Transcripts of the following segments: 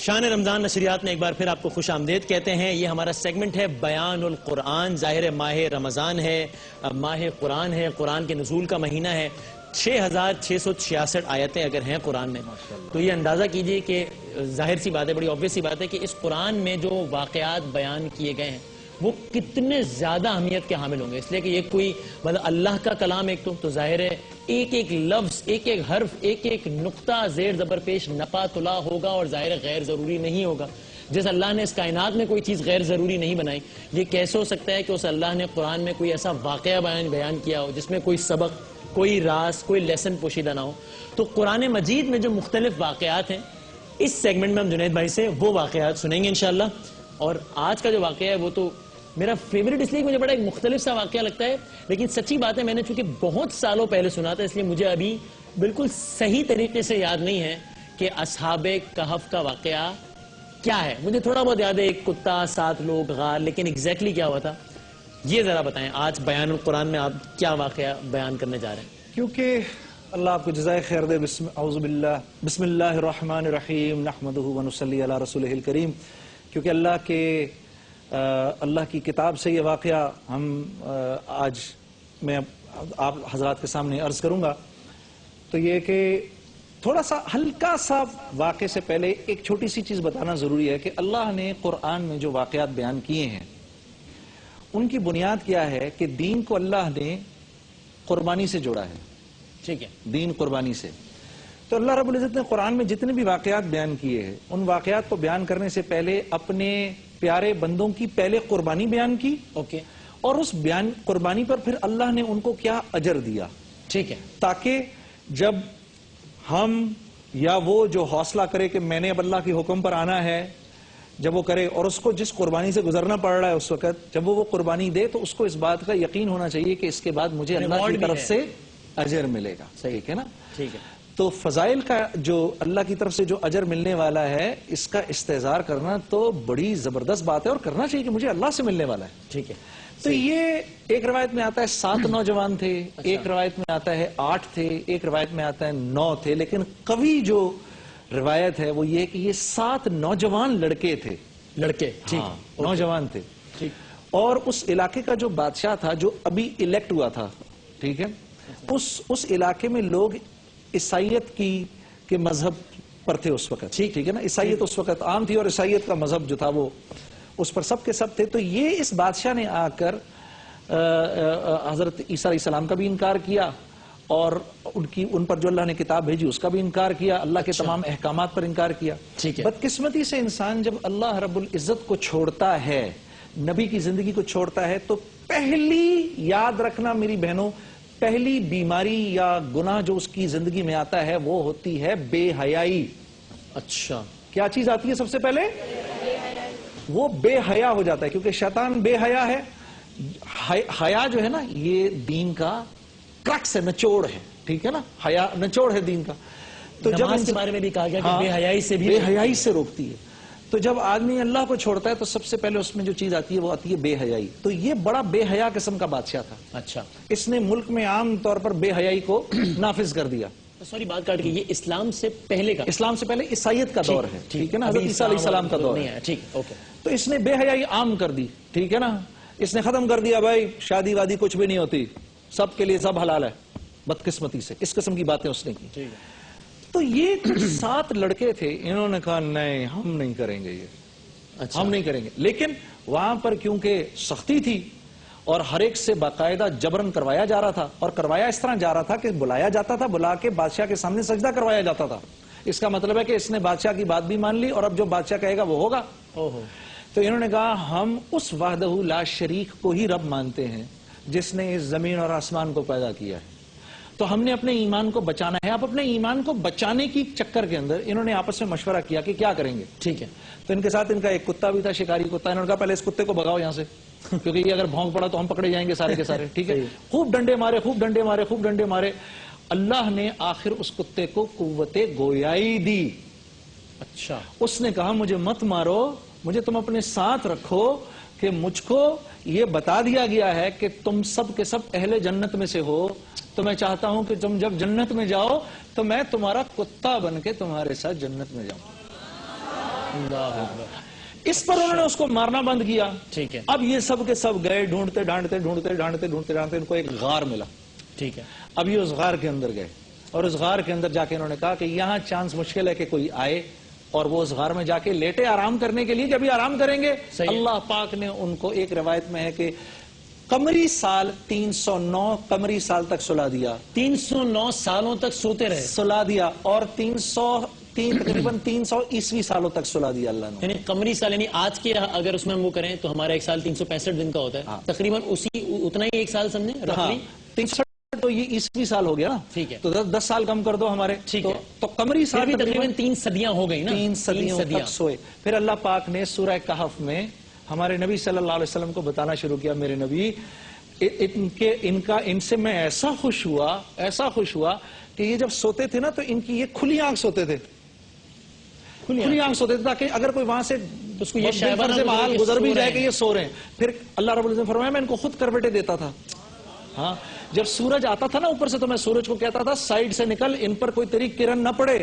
شان رمضان نشریات میں ایک بار پھر آپ کو خوش آمدید کہتے ہیں. یہ ہمارا سیگمنٹ ہے بیان القرآن. ظاہر ماہ رمضان ہے، ماہ قرآن ہے، قرآن کے نزول کا مہینہ ہے. 6666 آیتیں اگر ہیں قرآن میں تو یہ اندازہ کیجئے کہ ظاہر سی بات ہے، بڑی obvious سی بات ہے کہ اس قرآن میں جو واقعات بیان کیے گئے ہیں وہ کتنے زیادہ اہمیت کے حامل ہوں گے. اس لیے کہ یہ کوئی مطلب اللہ کا کلام ایک تو ظاہر ہے، ایک ایک لفظ، ایک ایک حرف، ایک ایک نقطہ زیر زبر پیش نپا تلا ہوگا اور ظاہر غیر ضروری نہیں ہوگا. جس اللہ نے اس کائنات میں کوئی چیز غیر ضروری نہیں بنائی، یہ کیسے ہو سکتا ہے کہ اس اللہ نے قرآن میں کوئی ایسا واقعہ بیان کیا ہو جس میں کوئی سبق، کوئی راز، کوئی لیسن پوشیدہ نہ ہو. تو قرآن مجید میں جو مختلف واقعات ہیں اس سیگمنٹ میں ہم جنید بھائی سے وہ واقعات سنیں گے انشاءاللہ. اور آج کا جو واقعہ ہے وہ تو میرا فیوریٹ اس لیے مجھے بڑا ایک مختلف سا واقعہ لگتا ہے، لیکن سچی بات ہے میں نے چونکہ بہت سالوں پہلے سنا تھا اس لیے مجھے ابھی بالکل صحیح طریقے سے یاد نہیں ہے کہ اصحاب کہف کا واقعہ کیا ہے. مجھے تھوڑا بہت یاد ہے ایک کتا، 7 لوگ، غار، لیکن ایگزیکٹلی کیا ہوا تھا یہ ذرا بتائیں. آج بیان القرآن میں آپ کیا واقعہ بیان کرنے جا رہے ہیں؟ کیونکہ اللہ آپ کو جزائے خیر دے. اعوذ باللہ، بسم اللہ الرحمن الرحیم، نحمدہ ونصلی علی رسولہ الکریم. کیونکہ اللہ کی کتاب سے یہ واقعہ ہم آج میں آپ حضرات کے سامنے عرض کروں گا. تو یہ کہ تھوڑا سا ہلکا سا واقعے سے پہلے ایک چھوٹی سی چیز بتانا ضروری ہے کہ اللہ نے قرآن میں جو واقعات بیان کیے ہیں ان کی بنیاد کیا ہے کہ دین کو اللہ نے قربانی سے جوڑا ہے. ٹھیک ہے، دین قربانی سے. تو اللہ رب العزت نے قرآن میں جتنے بھی واقعات بیان کیے ہیں ان واقعات کو بیان کرنے سے پہلے اپنے پیارے بندوں کی پہلے قربانی بیان کی. اوکے. اور اس بیان قربانی پر پھر اللہ نے ان کو کیا اجر دیا. ٹھیک ہے. تاکہ جب ہم یا وہ جو حوصلہ کرے کہ میں نے اب اللہ کے حکم پر آنا ہے، جب وہ کرے اور اس کو جس قربانی سے گزرنا پڑ رہا ہے اس وقت جب وہ قربانی دے تو اس کو اس بات کا یقین ہونا چاہیے کہ اس کے بعد مجھے اللہ کی طرف سے اجر ملے گا. صحیح ہے نا؟ ٹھیک ہے. تو فضائل کا جو اللہ کی طرف سے جو اجر ملنے والا ہے اس کا استحضار کرنا تو بڑی زبردست بات ہے اور کرنا چاہیے کہ مجھے اللہ سے ملنے والا ہے. ٹھیک ہے. تو یہ ایک روایت میں آتا ہے 7 نوجوان تھے، ایک روایت میں آتا ہے 8 تھے، ایک روایت میں آتا ہے 9 تھے، لیکن قوی جو روایت ہے وہ یہ کہ یہ 7 نوجوان لڑکے تھے. لڑکے. ٹھیک. نوجوان تھے. ٹھیک. اور اس علاقے کا جو بادشاہ تھا جو ابھی الیکٹ ہوا تھا، ٹھیک ہے، اس علاقے میں لوگ عیسائیت کے مذہب پر تھے اس وقت. ٹھیک ہے نا؟ عیسائیت اس وقت عام تھی اور عیسائیت کا مذہب جو تھا وہ اس پر سب کے سب تھے. تو یہ اس بادشاہ نے آ کر حضرت عیسیٰ علیہ السلام کا بھی انکار کیا اور ان پر جو اللہ نے کتاب بھیجی اس کا بھی انکار کیا، اللہ کے تمام احکامات پر انکار کیا. بدقسمتی سے انسان جب اللہ رب العزت کو چھوڑتا ہے، نبی کی زندگی کو چھوڑتا ہے، تو پہلی یاد رکھنا میری بہنوں، پہلی بیماری یا گناہ جو اس کی زندگی میں آتا ہے وہ ہوتی ہے بے حیائی. اچھا. کیا چیز آتی ہے سب سے پہلے؟ وہ بے حیا ہو جاتا ہے کیونکہ شیطان بے حیا ہے. حیا جو ہے نا یہ دین کا کرکس ہے، نچوڑ ہے. ٹھیک ہے نا؟ حیا نچوڑ ہے دین کا. تو جب نماز کے بارے میں بھی کہا گیا کہ بے حیائی سے بھی بے حیائی سے روکتی ہے. تو جب آدمی اللہ کو چھوڑتا ہے تو سب سے پہلے اس میں جو چیز آتی ہے وہ آتی ہے بے حیائی. تو یہ بڑا بے حیا قسم کا بادشاہ تھا. اچھا. اس نے ملک میں عام طور پر بے حیائی کو نافذ کر دیا. سوری بات کاٹ کے، یہ اسلام سے پہلے کا؟ اسلام سے پہلے عیسائیت کا دور ہے. ٹھیک ہے نا؟ حضرت عیسیٰ علیہ السلام کا دور ہے. ٹھیک. اوکے. تو اس نے بے حیائی عام کر دی. ٹھیک ہے نا؟ اس نے ختم کر دیا بھائی شادی وادی کچھ بھی نہیں ہوتی، سب کے لیے سب حلال ہے. بدقسمتی سے اس قسم کی باتیں اس نے کی. تو یہ کچھ 7 لڑکے تھے، انہوں نے کہا نہیں ہم نہیں کریں گے، یہ ہم نہیں کریں گے. لیکن وہاں پر کیونکہ سختی تھی اور ہر ایک سے باقاعدہ جبرن کروایا جا رہا تھا، اور کروایا اس طرح جا رہا تھا کہ بلایا جاتا تھا، بلا کے بادشاہ کے سامنے سجدہ کروایا جاتا تھا. اس کا مطلب ہے کہ اس نے بادشاہ کی بات بھی مان لی اور اب جو بادشاہ کہے گا وہ ہوگا. تو انہوں نے کہا ہم اس وحدہ لا شریک کو ہی رب مانتے ہیں جس نے اس زمین اور آسمان کو پیدا کیا ہے. تو ہم نے اپنے ایمان کو بچانا ہے. اب اپنے ایمان کو بچانے کی چکر کے اندر انہوں نے آپس میں مشورہ کیا کہ کیا کریں گے. ٹھیک ہے. تو ان کے ساتھ ان کا ایک کتا بھی تھا، شکاری کتا. انہوں نے کہا پہلے اس کتے کو بھگاؤ یہاں سے کیونکہ یہ اگر بھونک پڑا تو ہم پکڑے جائیں گے سارے کے سارے. ٹھیک ہے. خوب ڈنڈے مارے، خوب ڈنڈے مارے، خوب ڈنڈے مارے. اللہ نے آخر اس کتے کو قوت گویائی دی. اچھا. اس نے کہا مجھے مت مارو، مجھے تم اپنے ساتھ رکھو کہ مجھ کو یہ بتا دیا گیا ہے کہ تم سب کے سب اہل جنت میں سے ہو، تو میں چاہتا ہوں کہ تم جب جنت میں جاؤ تو میں تمہارا کتا بن کے تمہارے ساتھ جنت میں جاؤں. اللہ اکبر۔ اس پر انہوں نے اس کو مارنا بند کیا۔ ٹھیک ہے، اب یہ سب کے سب گئے ڈھونڈتے ڈھانڈتے ڈھونڈتے ڈھانڈتے ڈھونڈتے ڈھانڈتے ان کو ایک غار ملا۔ ٹھیک ہے، اب یہ اس غار کے اندر گئے اور اس غار کے اندر جا کے انہوں نے کہا کہ یہاں چانس مشکل ہے کہ کوئی آئے، اور وہ اس غار میں جا کے لیٹے آرام کرنے کے لیے۔ جب یہ آرام کریں گے، اللہ پاک نے ان کو ایک روایت میں ہے کہ قمری سال 309 قمری سال تک سلا دیا، 309 سالوں تک سوتے رہے، سلا دیا، اور تقریباً 300 عیسوی سالوں تک سلا دیا اللہ نے۔ یعنی قمری سال یعنی آج کے اگر اس میں ہم وہ کریں تو ہمارا ایک سال 365 دن کا ہوتا ہے، تقریباً اتنا ہی ایک سال سمجھیں، رفلی 360 تو یہ عیسوی سال ہو گیا نا، ٹھیک ہے، تو 10 سال کم کر دو ہمارے، ٹھیک ہے، تو قمری سال بھی تقریباً 3 صدیاں ہو گئی نا، 3 صدیوں تک سوئے۔ پھر اللہ پاک نے سورہ کہف میں ہمارے نبی صلی اللہ علیہ وسلم کو بتانا شروع کیا، میرے نبی ان سے میں ایسا خوش ہوا کہ یہ جب سوتے تھے نا تو ان کی یہ کھلی آنکھ سوتے تھے، کھلی آنکھ سوتے تھے، تاکہ اگر کوئی وہاں سے اس کو یہ شائبہ سے محال گزر بھی جائے کہ یہ سو رہے ہیں۔ پھر اللہ رب العزت نے فرمایا میں ان کو خود کروٹیں دیتا تھا۔ ہاں، جب سورج آتا تھا نا اوپر سے تو میں سورج کو کہتا تھا سائیڈ سے نکل، ان پر کوئی تیری کرن نہ پڑے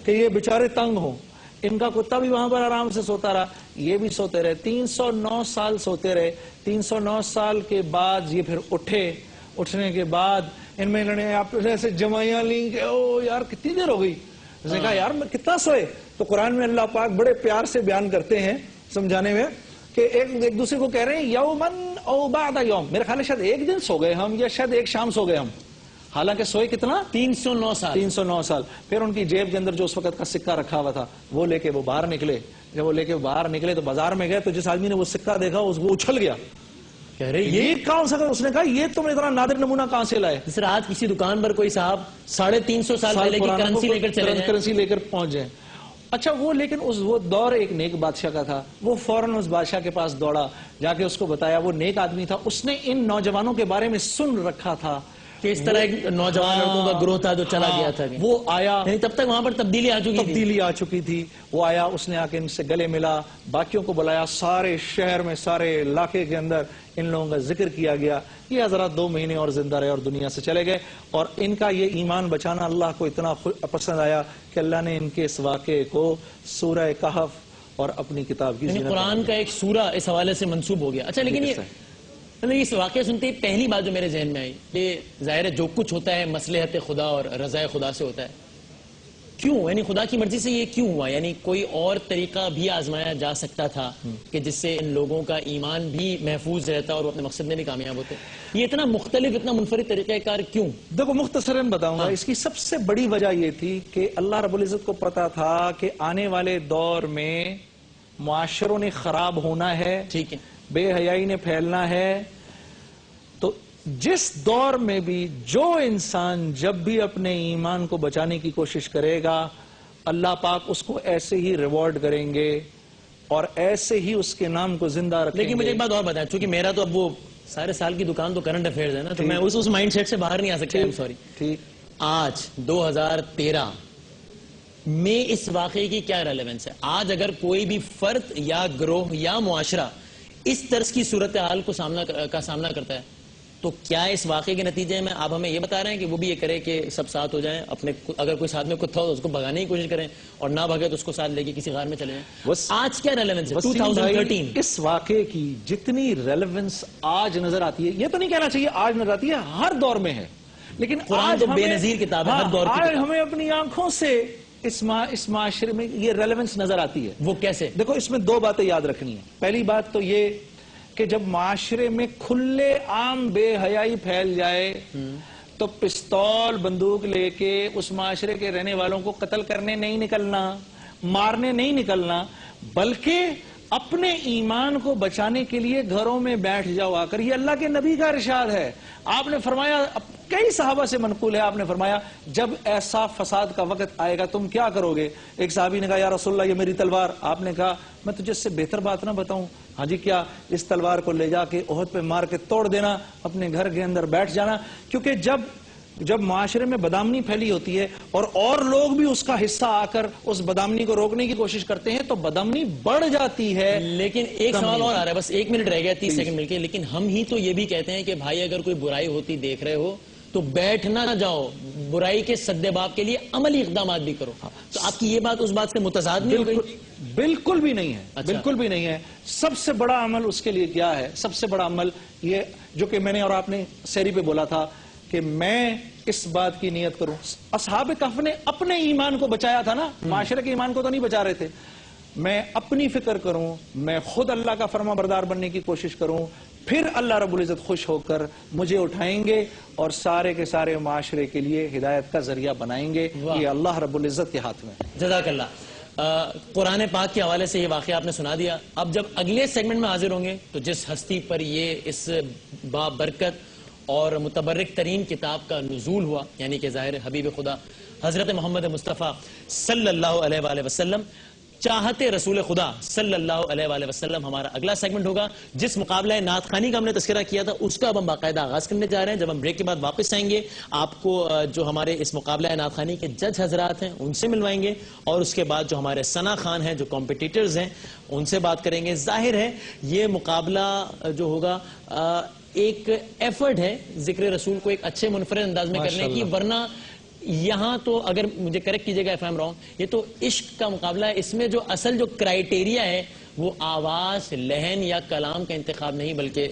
کہ یہ بیچارے تنگ ہوں۔ ان کا کتا بھی وہاں پر آرام سے سوتا رہا، یہ بھی سوتے رہے، 309 سال سوتے رہے۔ 309 سال کے بعد یہ پھر اٹھنے کے بعد ان میں انہوں نے ایسے جمائیاں لیں کہ او یار کتنی دیر ہو گئی، اس نے کہا یار میں کتنا سوئے۔ تو قرآن میں اللہ پاک بڑے پیار سے بیان کرتے ہیں سمجھانے میں کہ ایک دوسرے کو کہہ رہے ہیں یومن او بعد یوم، میرے خیال ہے شاید ایک دن سو گئے ہم یا شاید ایک شام سو گئے ہم، حالانکہ سوئے کتنا 309 سال 309 سال۔ پھر ان کی جیب کے اندر جو اس وقت کا سکہ رکھا ہوا تھا وہ لے کے وہ باہر نکلے۔ جب وہ لے کے باہر نکلے تو بازار میں گئے تو جس آدمی نے وہ سکہ دیکھا وہ اچھل گیا، کہہ رہے یہ کون سا؟ اس نے کہا یہ تم اتنا نادر نمونہ کہاں سے لائے؟ جس طرح آج کسی دکان پر کوئی صاحب 350 سال پہلے کی کرنسی لے کر چلے جائیں، کرنسی لے کر پہنچ جائیں۔ اچھا وہ لیکن وہ دور ایک نیک بادشاہ کا تھا، وہ فوراً اس بادشاہ کے پاس دوڑا، جا کے اس کو بتایا، وہ نیک آدمی تھا، اس نے ان نوجوانوں کے بارے میں سن رکھا تھا کہ اس طرح ایک نوجوان لڑکوں کا گروہ تھا جو چلا گیا تھا، وہ آیا، یعنی تب تک وہاں پر تبدیلی آ چکی تھی۔ وہ آیا، اس نے آ کے ان سے گلے ملا، باقیوں کو بلایا، سارے شہر میں سارے علاقے کے اندر ان لوگوں کا ذکر کیا گیا۔ یہ حضرات 2 مہینے اور زندہ رہے اور دنیا سے چلے گئے، اور ان کا یہ ایمان بچانا اللہ کو اتنا پسند آیا کہ اللہ نے ان کے اس واقعے کو سورہ کہف اور اپنی کتاب کی یعنی قرآن کا ایک سورہ اس حوالے سے منسوب ہو گیا۔ اچھا لیکن یہ اس واقعہ سنتے ہی پہلی بات جو میرے ذہن میں آئی کہ ظاہر ہے جو کچھ ہوتا ہے مصلحت خدا اور رضا خدا سے ہوتا ہے، کیوں یعنی خدا کی مرضی سے یہ کیوں ہوا؟ یعنی کوئی اور طریقہ بھی آزمایا جا سکتا تھا کہ جس سے ان لوگوں کا ایمان بھی محفوظ رہتا اور وہ اپنے مقصد میں بھی کامیاب ہوتے، یہ اتنا مختلف اتنا منفرد طریقہ کار کیوں؟ دیکھو مختصراً بتاؤں گا، اس کی سب سے بڑی وجہ یہ تھی کہ اللہ رب العزت کو پتا تھا کہ آنے والے دور میں معاشروں نے خراب ہونا ہے، ٹھیک ہے، بے حیائی نے پھیلنا ہے، تو جس دور میں بھی جو انسان جب بھی اپنے ایمان کو بچانے کی کوشش کرے گا اللہ پاک اس کو ایسے ہی ریوارڈ کریں گے اور ایسے ہی اس کے نام کو زندہ رکھیں گے۔ لیکن مجھے ایک بات اور بتائیں، چونکہ میرا تو اب وہ سارے سال کی دکان تو کرنٹ افیئرز ہے نا، تو میں اس مائنڈ سیٹ سے باہر نہیں آ سکتا، سوری۔ ٹھیک، آج 2013 میں اس واقعے کی کیا ریلیونس ہے؟ آج اگر کوئی بھی فرد یا گروہ یا معاشرہ اس طرز کی صورتحال کو سامنا کرتا ہے تو کیا اس واقعے کے نتیجے میں آپ ہمیں یہ بتا رہے ہیں کہ وہ بھی یہ کرے کہ سب ساتھ ہو جائیں، اپنے اگر کوئی ساتھ میں کتا ہو تو اس کو بھگانے کی کوشش کریں اور نہ بھگے تو اس کو ساتھ لے کے کسی غار میں چلے جائیں؟ آج کیا ریلیونس ہے 2013؟ اس واقعے کی جتنی ریلیونس آج نظر آتی ہے، یہ تو نہیں کہنا چاہیے آج نظر آتی ہے، ہر دور میں ہے، لیکن قرآن تو بے نظیر کتاب ہے، ہر دور کی آج ہمیں اپنی آنکھوں سے اس معاشرے میں یہ ریلیونس نظر آتی ہے۔ وہ کیسے؟ دیکھو اس میں 2 باتیں یاد رکھنی ہیں۔ پہلی بات تو یہ کہ جب معاشرے میں کھلے عام بے حیائی پھیل جائے تو پستول بندوق لے کے اس معاشرے کے رہنے والوں کو قتل کرنے نہیں نکلنا، مارنے نہیں نکلنا، بلکہ اپنے ایمان کو بچانے کے لیے گھروں میں بیٹھ جاؤ آ کر۔ یہ اللہ کے نبی کا ارشاد ہے، آپ نے فرمایا، کئی صحابہ سے منقول ہے، آپ نے فرمایا جب ایسا فساد کا وقت آئے گا تم کیا کرو گے؟ ایک صحابی نے کہا یا رسول اللہ یہ میری تلوار۔ آپ نے کہا میں تجھے اس سے بہتر بات نہ بتاؤں؟ ہاں جی کیا؟ اس تلوار کو لے جا کے احد پہ مار کے توڑ دینا، اپنے گھر کے اندر بیٹھ جانا، کیونکہ جب معاشرے میں بدامنی پھیلی ہوتی ہے اور لوگ بھی اس کا حصہ آ کر اس بدامنی کو روکنے کی کوشش کرتے ہیں تو بدامنی بڑھ جاتی ہے۔ لیکن ایک سوال اور آ رہا ہے، بس 1 منٹ رہ گیا، 30 سیکنڈ مل کے، لیکن ہم ہی تو یہ بھی کہتے ہیں کہ بھائی اگر کوئی برائی ہوتی دیکھ رہے ہو تو بیٹھ نہ جاؤ, برائی کے سدباب کے لیے عملی اقدامات بھی کرو. تو آپ کی یہ بات اس بات سے متضاد نہیں ہو گئی؟ بالکل بھی نہیں ہے, بالکل بھی نہیں ہے. سب سے بڑا عمل اس کے لیے کیا ہے؟ سب سے بڑا عمل یہ جو کہ میں نے اور آپ نے سحری پہ بولا تھا کہ میں اس بات کی نیت کروں. اصحاب کہف نے اپنے ایمان کو بچایا تھا نا, معاشرے کے ایمان کو تو نہیں بچا رہے تھے. میں اپنی فکر کروں, میں خود اللہ کا فرما بردار بننے کی کوشش کروں, پھر اللہ رب العزت خوش ہو کر مجھے اٹھائیں گے اور سارے کے سارے معاشرے کے لیے ہدایت کا ذریعہ بنائیں گے. یہ اللہ رب العزت کے ہاتھ میں. جزاک اللہ. قرآن پاک کے حوالے سے یہ واقعہ آپ نے سنا دیا. اب جب اگلے سیگمنٹ میں حاضر ہوں گے تو جس ہستی پر یہ اس بابرکت اور متبرک ترین کتاب کا نزول ہوا, یعنی کہ ظاہر حبیب خدا حضرت محمد مصطفیٰ صلی اللہ علیہ وآلہ وسلم, چاہتے رسول خدا صلی اللہ علیہ وآلہ وسلم, ہمارا اگلا سیگمنٹ ہوگا. جس مقابلہ نعت خوانی کا ہم نے تذکرہ کیا تھا اس کا اب ہم باقاعدہ آغاز کرنے جا رہے ہیں. جب ہم بریک کے بعد واپس آئیں گے آپ کو جو ہمارے اس مقابلہ نعت خوانی کے جج حضرات ہیں ان سے ملوائیں گے, اور اس کے بعد جو ہمارے ثنا خان ہیں جو کمپٹیٹرز ہیں ان سے بات کریں گے. ظاہر ہے یہ مقابلہ جو ہوگا ایک ایفرٹ ہے ذکر رسول کو ایک اچھے منفرد انداز میں کرنے کی, ورنہ یہاں تو اگر مجھے کریکٹ کیجئے گا if I'm wrong, یہ تو عشق کا مقابلہ ہے. اس میں جو اصل جو کرائیٹیریا ہے وہ آواز, لہن یا کلام کا انتخاب نہیں, بلکہ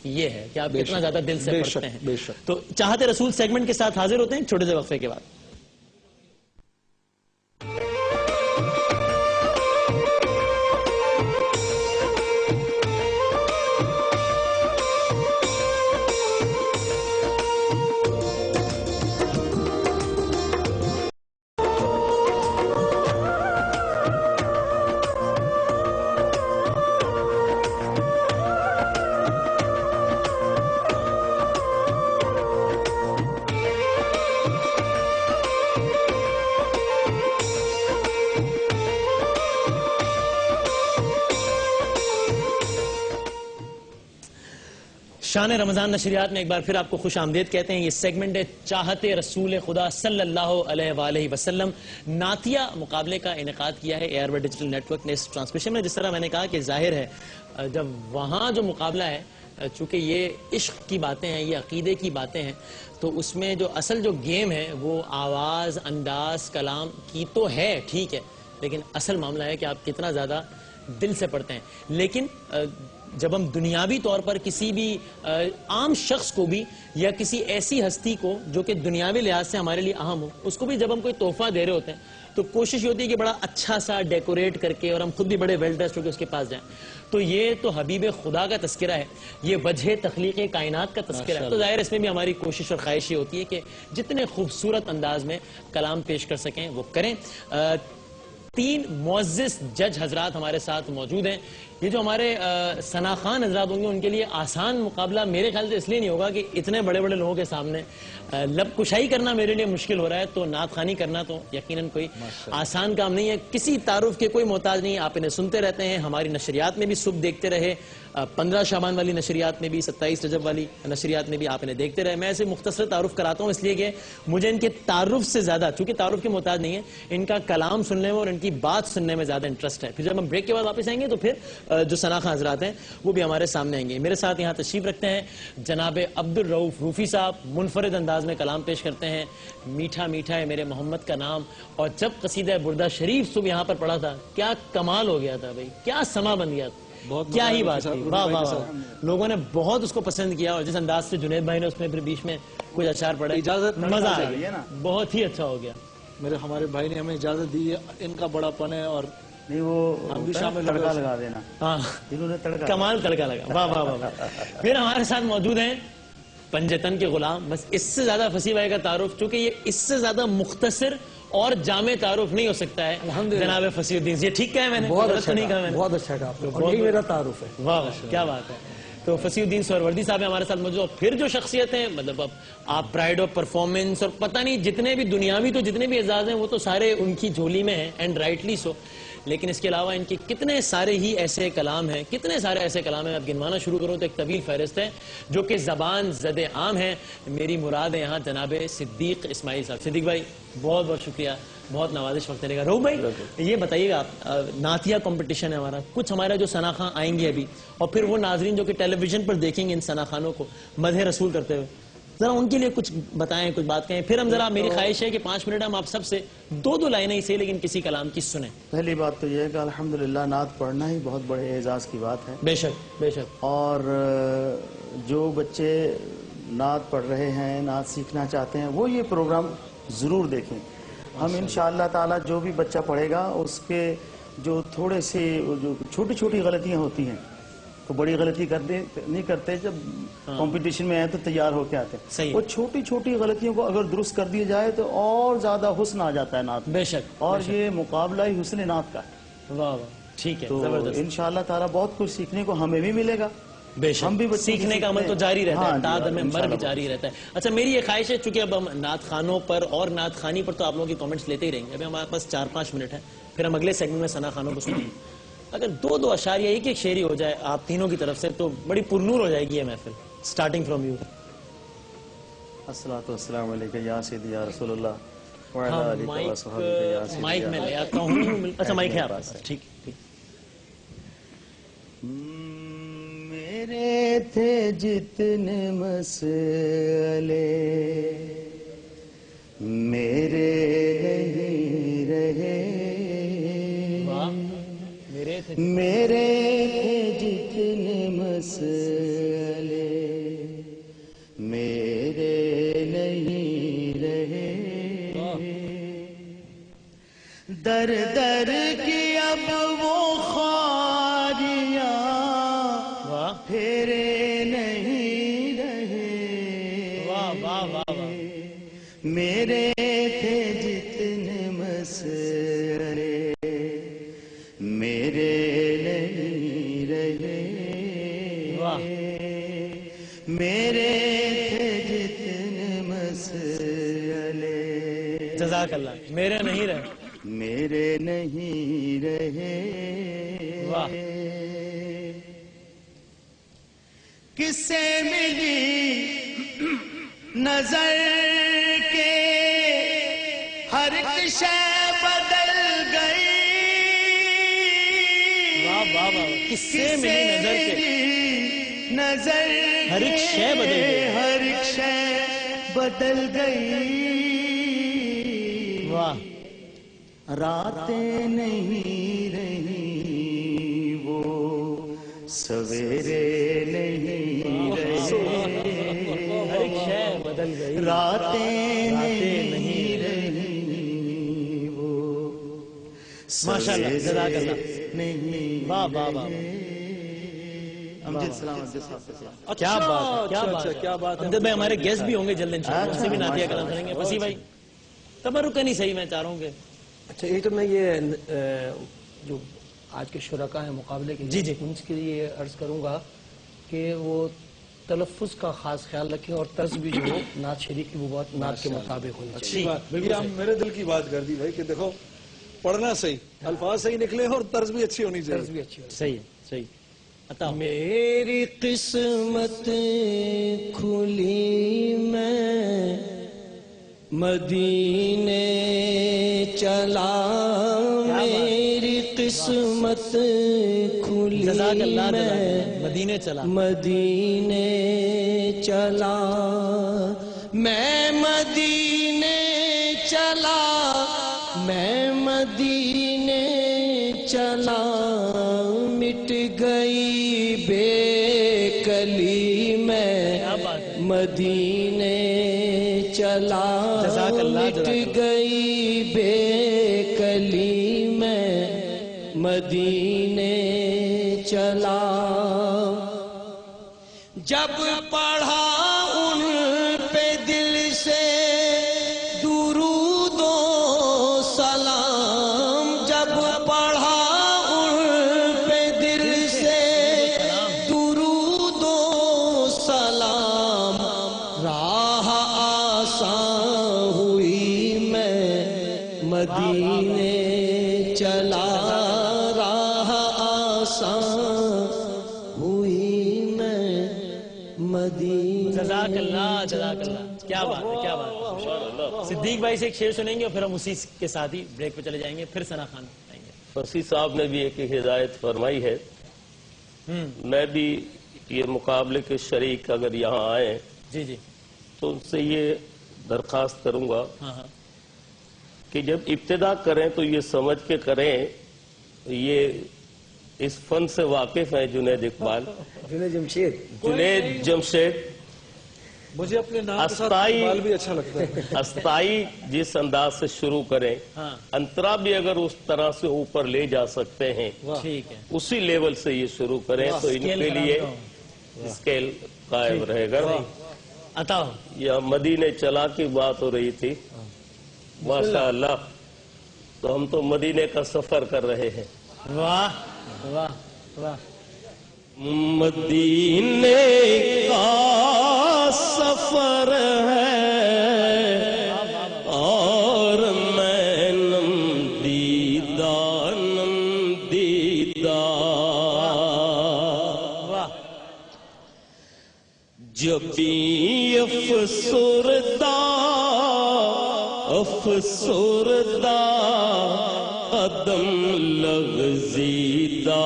یہ ہے کہ آپ کتنا زیادہ دل سے پڑھتے ہیں. تو چاہتے رسول سیگمنٹ کے ساتھ حاضر ہوتے ہیں چھوٹے سے وقفے کے بعد. شان رمضان نشریات میں ایک بار پھر آپ کو خوش آمدید کہتے ہیں. یہ سیگمنٹ ہے چاہتے رسول خدا صلی اللہ علیہ وآلہ وسلم. نعتیہ مقابلے کا انعقاد کیا ہے air world digital network نے اس ٹرانسمیشن میں. جس طرح میں نے کہا کہ ظاہر ہے جب وہاں جو مقابلہ ہے, چونکہ یہ عشق کی باتیں ہیں, یہ عقیدے کی باتیں ہیں, تو اس میں جو اصل جو گیم ہے وہ آواز, انداز, کلام کی تو ہے, ٹھیک ہے, لیکن اصل معاملہ ہے کہ آپ کتنا زیادہ دل سے پڑھتے ہیں. لیکن جب ہم دنیاوی طور پر کسی بھی عام شخص کو بھی یا کسی ایسی ہستی کو جو کہ دنیاوی لحاظ سے ہمارے لیے اہم ہو, اس کو بھی جب ہم کوئی تحفہ دے رہے ہوتے ہیں تو کوشش یہ ہوتی ہے کہ بڑا اچھا سا ڈیکوریٹ کر کے, اور ہم خود بھی بڑے ویل ڈریسڈ ہو کے اس کے پاس جائیں. تو یہ تو حبیب خدا کا تذکرہ ہے, یہ وجہ تخلیق کائنات کا تذکرہ ہے. تو ظاہر اس میں بھی ہماری کوشش اور خواہش یہ ہوتی ہے کہ جتنے خوبصورت انداز میں کلام پیش کر سکیں وہ کریں. 3 معزز جج حضرات ہمارے ساتھ موجود ہیں. یہ جو ہمارے ثنا خان حضرات ہوں گے ان کے لیے آسان مقابلہ میرے خیال سے اس لیے نہیں ہوگا کہ اتنے بڑے بڑے لوگوں کے سامنے لب کشائی کرنا میرے لیے مشکل ہو رہا ہے, تو نعت خوانی کرنا تو یقیناً کوئی آسان کام نہیں ہے. کسی تعارف کے کوئی محتاج نہیں, آپ انہیں سنتے رہتے ہیں. ہماری نشریات میں بھی صبح دیکھتے رہے, 15 شعبان والی نشریات میں بھی, 27 رجب والی نشریات میں بھی آپ انہیں دیکھتے رہے. میں ایسے مختصر تعارف کراتا ہوں اس لیے کہ مجھے ان کے تعارف سے زیادہ, چونکہ تعارف کے محتاج نہیں ہے, ان کا کلام سننے میں اور ان کی بات سننے میں زیادہ انٹرسٹ ہے. پھر جب ہم بریک کے بعد واپس آئیں گے تو پھر جو ثنا خان حضرات ہیں وہ بھی ہمارے سامنے آئیں گے. میرے ساتھ یہاں تشریف رکھتے ہیں جناب عبدالرؤف روفی صاحب, منفرد انداز میں کلام پیش کرتے ہیں. میٹھا میٹھا ہے میرے محمد کا نام, اور جب قصیدہ بردہ شریف صبح یہاں پر پڑھا تھا کیا کمال ہو گیا تھا بھائی, کیا سما بن گیا تھا, کیا ہی بات تھی, واہ واہ واہ. لوگوں نے بہت اس کو پسند کیا, اور جس انداز سے جنید بھائی نے اس میں پھر بیچ میں کچھ اشعار پڑھے, مزہ آ گیا, بہت ہی اچھا ہو گیا. ہمارے بھائی نے ہمیں اجازت دی ہے, ان کا بڑا پن ہے, اور نہیں وہ تڑکا لگا دینا, ہاں انہوں نے تڑکا, کمال تڑکا لگا, واہ واہ واہ. پھر ہمارے ساتھ موجود ہیں پنجتن کے غلام. بس اس سے زیادہ فصیح بھائی کا تعارف, چونکہ یہ اس سے زیادہ مختصر اور جامع تعارف نہیں ہو سکتا ہے, جناب فصیح الدین. یہ ٹھیک کہا ہے میں نے, بہت اچھا نہیں کہا میں نے, بہت اچھا کہا, یہی میرا تعارف ہے. واہ کیا بات ہے. تو فصیح الدین سہروردی صاحب ہمارے ساتھ موجود. اور پھر جو شخصیت ہیں, مطلب اب آپ پرائڈ آف پرفارمنس اور پتہ نہیں جتنے بھی دنیاوی تو جتنے بھی اعزاز ہیں وہ تو سارے ان کی جھولی میں ہیں, اینڈ رائٹلی سو. لیکن اس کے علاوہ ان کے کتنے سارے ہی ایسے کلام ہیں, کتنے سارے ایسے کلام ہیں, اب گنوانا شروع کرو تو ایک طویل فہرست ہے جو کہ زبان زد عام ہے. میری مراد ہے یہاں جناب صدیق اسماعیل صاحب. صدیق بھائی بہت بہت شکریہ, بہت نوازش وقت دینے کا. روح بھائی یہ بتائیے گا, آپ نعتیہ کمپٹیشن ہے ہمارا, کچھ ہمارا جو ثنا خان آئیں گے ابھی, اور پھر وہ ناظرین جو کہ ٹیلی ویژن پر دیکھیں گے ان ثنا خانوں کو مدح رسول کرتے ہوئے, ذرا ان کے لیے کچھ بتائیں، کچھ بات کہیں، پھر ہم ذرا میری خواہش ہے کہ 5 منٹ ہم آپ سب سے 2 لائنیں ہی سے لیکن کسی کلام کی سنیں. پہلی بات تو یہ ہے کہ الحمدللہ نعت پڑھنا ہی بہت بڑے اعزاز کی بات ہے. بے شک بے شک. اور جو بچے نعت پڑھ رہے ہیں، نعت سیکھنا چاہتے ہیں، وہ یہ پروگرام ضرور دیکھیں. ہم انشاءاللہ تعالی جو بھی بچہ پڑھے گا اس کے جو تھوڑے سے جو چھوٹی چھوٹی غلطیاں ہوتی ہیں، تو بڑی غلطی نہیں کرتے، جب کمپٹیشن میں آئے تو تیار ہو کے آتے ہیں. وہ چھوٹی چھوٹی غلطیوں کو اگر درست کر دیا جائے تو اور زیادہ حسن آ جاتا ہے نعت. بے شک. اور یہ مقابلہ ہی حسن نعت کا ہے. واہ واہ، ٹھیک ہے، تو زبردست. انشاءاللہ تعالی بہت کچھ سیکھنے کو ہمیں بھی ملے گا. بے شک. ہم بھی سیکھنے کا عمل تو جاری رہتا ہے، تا دم مر بھی انشاءاللہ. جاری رہتا ہے. اچھا میری یہ خواہش ہے، چونکہ اب ہم نعت خانوں پر اور نعت خانی پر تو آپ لوگوں کی کامنٹس لیتے ہی رہیں گے. ابھی ہمارے پاس 4-5 منٹ ہے، پھر ہم اگلے سیگمنٹ میں ثنا خانوں کو سنیں گے. اگر 2 اشاریہ ایک شعری ہو جائے آپ تینوں کی طرف سے تو بڑی پرنور ہو جائے گی یہ محفل. Starting from you. الصلاۃ والسلام علیکہ یا سیدی یا رسول اللہ وعلی آلہ وصحبہ یا سیدی. مائک میں لے آتا ہوں. اچھا مائک ہے آپ کے پاس؟ ٹھیک ٹھیک. میرے تھے جتنے مسئلے میرے نہیں رہے. میرے تھے جتنے مسئلے میرے نہیں رہے. در در کی اب وہ خواریاں پھیرے نہیں رہے. میرے تھے جتنے مسئلے میرے نہیں رہے. میرے تھے جتنے مسئلے. جزاک اللہ. میرے نہیں رہے. میرے نہیں رہے. واہ. کس سے ملی نظر کے ہر ایک شے بدل گئی. کس سے ملی نظر کے نظر ہر ایک شے بدل گئی. ہر ایک شے بدل گئی. واہ. راتیں نہیں رہی وہ سویرے نہیں رہے. ہر ایک شے بدل گئی. راتیں نہیں رہی وہ ماشاءاللہ. جزاک اللہ. نہیں. واہ واہ واہ. امجد سلام. امجد صاحب کیا بات ہے، کیا بات ہے. امجد بھائی ہمارے گیسٹ بھی ہوں گے جلد انشاءاللہ، ان سے بھی نعتیہ کلام کریں گے. فصیح بھائی تبرک نہیں صحیح، میں چاہ رہا ہوں کہ اچھا ایک تو میں یہ جو آج کے شرکاء ہیں مقابلے کے لیے، جی ان کے لیے عرض کروں گا کہ وہ تلفظ کا خاص خیال رکھیں اور طرز بھی جو ہو نعت شریف کی وہ بات نعت کے مطابق ہونی چاہیے. یہ ہم میرے دل کی بات کر دی بھائی کہ دیکھو پڑھنا صحیح، الفاظ صحیح نکلے اور طرز بھی اچھی ہونی طرز چاہیے. بھی اچھی ہونی. صحیح ہے. صحیح. میری قسمت کھلی میں مدینے چلا. میری قسمت کھلی جزاک اللہ. میں مدینے چلا. مدینے چلا. میں مدینے چلا. میں مدینے چلا. مٹ گئی بے کلی میں مدینے چلا. جزاک اللہ. مٹ گئی بے کلی میں مدینے چلا. جب پڑھا ان پہ دل سے درود و سلام. جب پڑھا ان پہ دل سے درود و سلام. راہ آسان ہوئی میں مدینے چلا. راہ آسان ہوئی میں مدینے. جزاک اللہ. جزاک اللہ. کیا بات ہے، کیا بات ہے. صدیق بھائی سے ایک شعر سنیں گے اور پھر ہم اسی کے ساتھ ہی بریک پہ چلے جائیں گے. پھر ثنا خان آئیں گے. فصیح صاحب نے بھی ایک ہدایت فرمائی ہے. میں بھی یہ مقابلے کے شریک اگر یہاں آئے جی جی تو ان سے یہ درخواست کروں گا کہ جب ابتدا کریں تو یہ سمجھ کے کریں. یہ اس فن سے واقف ہیں جنید اقبال, جنید جمشید. مجھے اپنے نام کے ساتھ اقبال بھی اچھا لگتا ہے. استائی جس انداز سے شروع کریں, انترا بھی اگر اس طرح سے اوپر لے جا سکتے ہیں, ٹھیک ہے, اسی لیول سے یہ شروع کریں تو ان کے لیے اسکیل قائم رہے گا. عطا یہ مدینے چلا کی بات ہو رہی تھی, ماشاء اللہ. تو ہم تو مدینے کا سفر کر رہے ہیں. واہ واہ واہ. مدینے کا سفر ہے اور میں نم دیدہ جبی افسردہ قدم لغزیدہ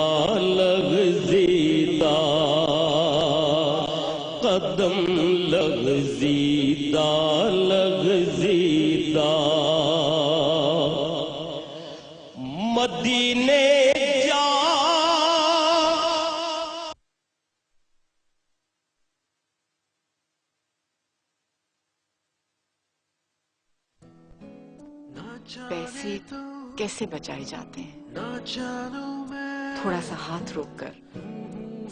قدم لغزیدہ مدینے جا. پیسے کیسے بچائے جاتے ہیں؟ تھوڑا سا ہاتھ روک کر,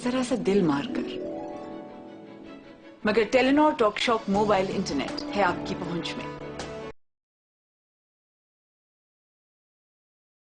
ذرا سا دل مار کر. مگر Telenor talk shop mobile internet ہے آپ کی پہنچ میں.